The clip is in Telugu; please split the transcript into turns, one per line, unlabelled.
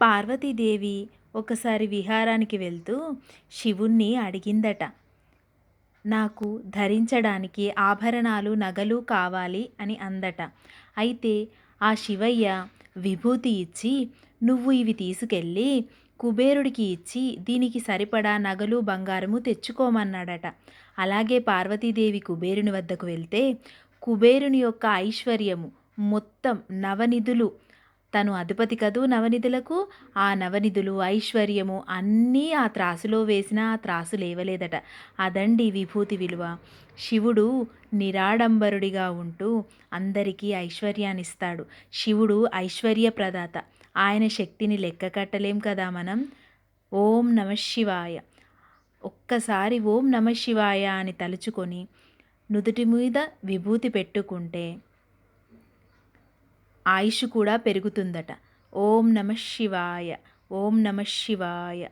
పార్వతీదేవి ఒకసారి విహారానికి వెళ్తూ శివుణ్ణి అడిగిందట. నాకు ధరించడానికి ఆభరణాలు, నగలు కావాలి అని అందట. అయితే ఆ శివయ్య విభూతి ఇచ్చి, నువ్వు ఇవి తీసుకెళ్ళి కుబేరుడికి ఇచ్చి దీనికి సరిపడా నగలు, బంగారము తెచ్చుకోమన్నాడట. అలాగే పార్వతీదేవి కుబేరుని వద్దకు వెళ్తే కుబేరుని యొక్క ఐశ్వర్యము మొత్తం నవనిధులు, తను అధిపతి కదూ నవనిధులకు, ఆ నవనిధులు, ఐశ్వర్యము అన్నీ ఆ త్రాసులో వేసినా ఆ త్రాసు లేవలేదట. అదండి విభూతి విలువ. శివుడు నిరాడంబరుడిగా ఉంటూ అందరికీ ఐశ్వర్యాన్నిస్తాడు. శివుడు ఐశ్వర్య ప్రదాత. ఆయన శక్తిని లెక్క కట్టలేం కదా మనం. ఓం నమ శివాయ. ఒక్కసారి ఓం నమ శివాయ అని తలుచుకొని నుదుటి మీద విభూతి పెట్టుకుంటే ఆయుష్ కూడా పెరుగుతుందట. ఓం నమ శివాయ. ఓం నమ శివాయ.